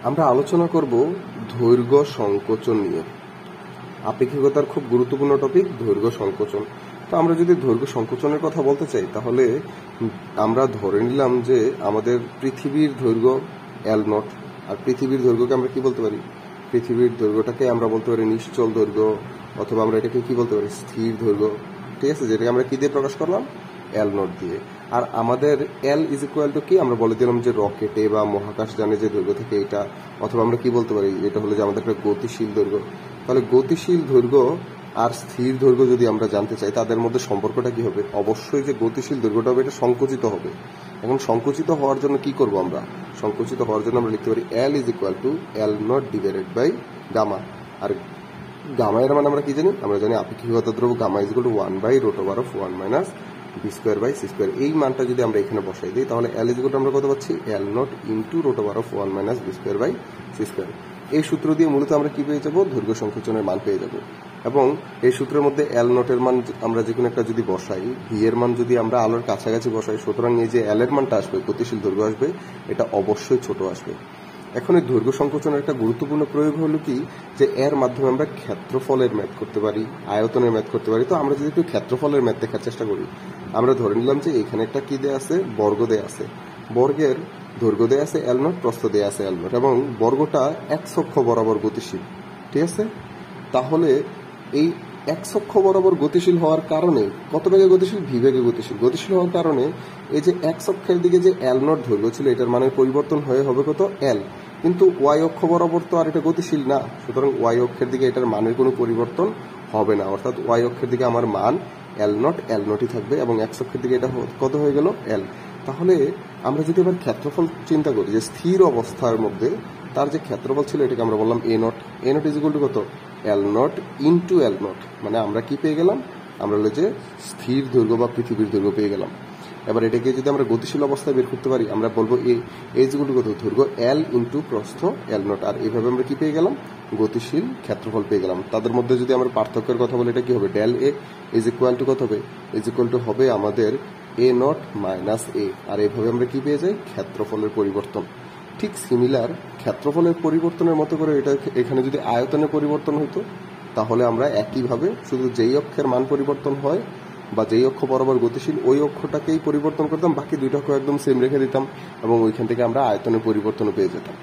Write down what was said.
আমরা আলোচনা করব দৈর্ঘ্য সংকোচন নিয়ে। আপেক্ষিকতার খুব গুরুত্বপূর্ণ টপিক দৈর্ঘ্য সংকোচন। তো আমরা যদি দৈর্ঘ্য সংকোচনের কথা বলতে চাই, তাহলে আমরা ধরে নিলাম যে আমাদের পৃথিবীর দৈর্ঘ্য L0, আর পৃথিবীর দৈর্ঘ্যকে আমরা কি বলতে পারি? পৃথিবীর দৈর্ঘ্যটাকে আমরা বলতে পারি নিশ্চল দৈর্ঘ্য, অথবা আমরা এটাকে কি বলতে পারি? স্থির দৈর্ঘ্য। ঠিক আছে, যেটাকে আমরা কি দিয়ে প্রকাশ করলাম? L0 দিয়ে। আর আমাদের L ইজ ইকুয়াল টু কি? আমরা বলে দিলাম যে রকেটে বা মহাকাশযানে যে দৈর্ঘ্য থাকে এটা, অথবা আমরা কি বলতে পারি? এটা হলো যে আমাদের একটা গতিশীল দৈর্ঘ্য। তাহলে গতিশীল দৈর্ঘ্য আর স্থির দৈর্ঘ্য যদি আমরা জানতে চাই, তাদের মধ্যে সম্পর্কটা কি হবে? অবশ্যই যে গতিশীল দৈর্ঘ্যটা হবে এটা সংকুচিত হবে। এখন সংকুচিত হওয়ার জন্য কি করব আমরা? সংকুচিত হওয়ার জন্য আমরা লিখতে পারি L is equal to L0 divided by gamma. আর গামা এর মানে আমরা কি জানি? আমরা জানি আপেক্ষিকতার ধ্রুবক gamma is equal to 1 by root over of 1 minus V square by C square. এই মানটা যদি আমরা এখানে বসাই দিই, তাহলে L ইজ ইকুয়াল টু আমরা কত পাচ্ছি? L0 into root over of 1 minus V square by C square. এই সূত্র দিয়ে মূলত আমরা কি পেয়ে যাব? দৈর্ঘ্য সংকোচনের মান পেয়ে যাব। এবং এই সূত্রের মধ্যে L0 এর মান আমরা যে কোনো একটা যদি বসাই, ভি এর মান যদি আমরা আলোর কাছাকাছি বসাই, সুতরাং এই যে L এর মানটা আসবে, গতিশীল দৈর্ঘ্য আসবে, এটা অবশ্যই ছোট আসবে। এখন এই দৈর্ঘ্য সংকোচনের একটা গুরুত্বপূর্ণ প্রয়োগ হলো কি, যে এর মাধ্যমে আমরা ক্ষেত্রফলের ম্যাথ করতে পারি, আয়তনের ম্যাথ করতে পারি। তো আমরা যদি একটু ক্ষেত্রফলের ম্যাথ দেখার চেষ্টা করি, আমরা ধরে নিলাম যে এখানে একটা কি দেয়া আছে? বর্গ দেয়া আছে। বর্গের দৈর্ঘ্য দেয়া আছে L0, প্রস্থ দেয়া আছে L0, এবং বর্গটা x অক্ষ বরাবর গতিশীল। ঠিক আছে, তাহলে এই x অক্ষ বরাবর গতিশীল হওয়ার কারণে কত বেগে গতিশীল? ভি বেগে গতিশীল। গতিশীল হওয়ার কারণে এই যে x অক্ষের দিকে যে L0 দৈর্ঘ্য ছিল, এটার মানের পরিবর্তন হয়ে হবে কত? L। কিন্তু y অক্ষ বরাবর তো আর এটা গতিশীল না, সুতরাং y অক্ষের দিকে এটার মানের কোনো পরিবর্তন হবে না। অর্থাৎ y অক্ষের দিকে আমার মান L0ই থাকবে, এবং x অক্ষের দিকে এটা কত হয়ে গেল? L। তাহলে আমরা যদি এবার ক্ষেত্রফল চিন্তা করি, যে স্থির অবস্থার মধ্যে তার যে ক্ষেত্রফল ছিল, এটাকে আমরা বললাম A0। A0 is equal to কত? L0 into L0। মানে আমরা কি পেয়ে গেলাম? আমরা হলো যে স্থির দৈর্ঘ্য বা পৃথিবীর দৈর্ঘ্য পেয়ে গেলাম। এবার এটাকে যদি আমরা গতিশীল অবস্থায় বের করতে পারি, আমরা বলবো এ ইজ ইকুয়াল টু কত? দৈর্ঘ্য L ইন্টু প্রস্থ L0। আর এইভাবে আমরা কি পেয়ে গেলাম? গতিশীল ক্ষেত্রফল পেয়ে গেলাম। তাদের মধ্যে যদি আমরা পার্থক্যের কথা বলি, এটা কি হবে? Del A is equal to কত হবে? ইজ ইকুয়াল টু হবে আমাদের A0 মাইনাস এ। আর এইভাবে আমরা কি পেয়ে যাই? ক্ষেত্রফলের পরিবর্তন। ঠিক সিমিলার ক্ষেত্রফলের পরিবর্তনের মতো করে এটা এখানে যদি আয়তনের পরিবর্তন হতো, তাহলে আমরা একইভাবে শুধু যেই অক্ষের মান পরিবর্তন হয় বা যেই অক্ষ বরাবর গতিশীল, ওই অক্ষটাকেই পরিবর্তন করতাম, বাকি দুইটা অক্ষ একদম সেম রেখে দিতাম, এবং ওইখান থেকে আমরা আয়তনের পরিবর্তনও পেয়ে যেতাম।